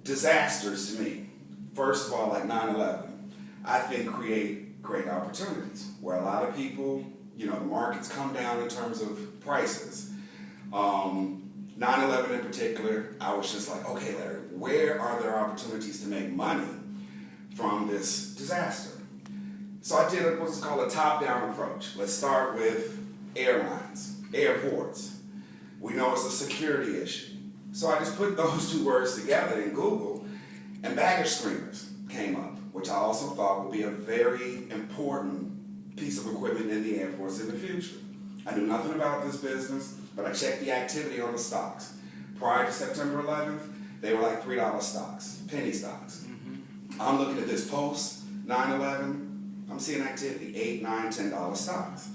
disasters to me, first of all, like 9/11, I think create great opportunities where a lot of people, the markets come down in terms of prices. 9/11 in particular, I was just like, okay, Larry, where are there opportunities to make money from this disaster? So I did what's called a top-down approach. Let's start with airlines, airports. We know it's a security issue. So I just put those two words together in Google, and baggage screeners came up, which I also thought would be a very important piece of equipment in the airports in the future. I knew nothing about this business, but I checked the activity on the stocks. Prior to September 11th, they were like $3 stocks, penny stocks. I'm looking at this post 9/11, I'm seeing activity, $8, $9, $10 stocks.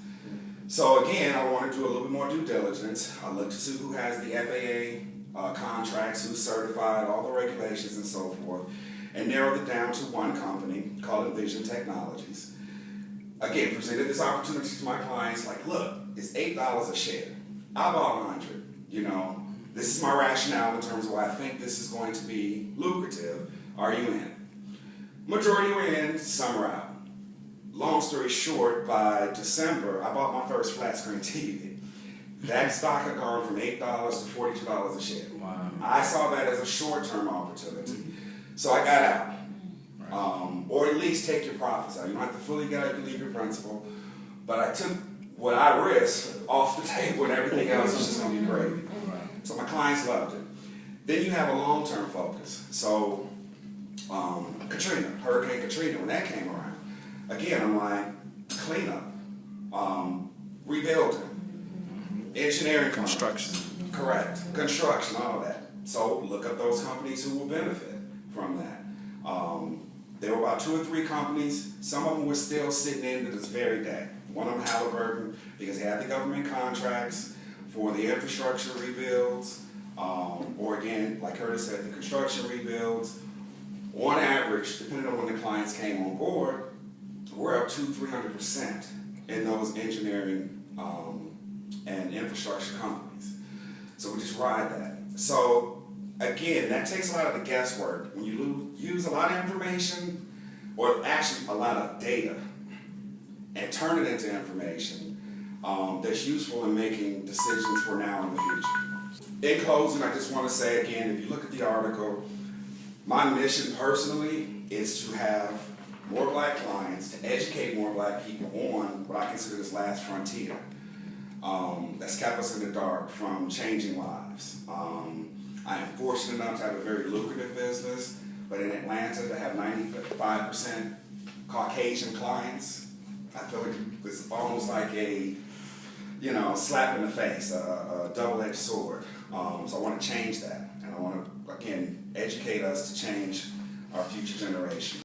So again, I want to do a little bit more due diligence. I looked to see who has the FAA contracts, who's certified, all the regulations and so forth, and narrowed it down to one company called Envision Technologies. Again, presented this opportunity to my clients, like, look, it's $8 a share. I bought 100, This is my rationale in terms of why I think this is going to be lucrative. Are you in? Majority were in, some are out. Long story short, by December, I bought my first flat screen TV. That stock had gone from $8 to $42 a share. Wow. I saw that as a short-term opportunity. So I got out. Or at least take your profits out. You don't have to fully get out, you can leave your principal. But I took what I risked off the table, and everything else is just going to be great. So my clients loved it. Then you have a long-term focus. So Hurricane Katrina, when that came around, again, I'm like, cleanup, rebuilding, engineering, construction. Correct, construction, all of that. So look up those companies who will benefit from that. There were about 2 or 3 companies. Some of them were still sitting in to this very day. One of them, Halliburton, because they had the government contracts for the infrastructure rebuilds, or again, like Curtis said, the construction rebuilds. On average, depending on when the clients came on board, we're up 200-300% in those engineering and infrastructure companies. So we just ride that. So again, that takes a lot of the guesswork. When you use a lot of information, or actually a lot of data, and turn it into information that's useful in making decisions for now and the future. In closing, I just want to say again, if you look at the article, my mission personally is to have more black clients, to educate more black people on what I consider this last frontier that's kept us in the dark from changing lives. I am fortunate enough to have a very lucrative business, but in Atlanta to have 95% Caucasian clients, I feel like it's almost like a slap in the face, a double-edged sword. So I want to change that, and I want to, again, educate us to change our future generation.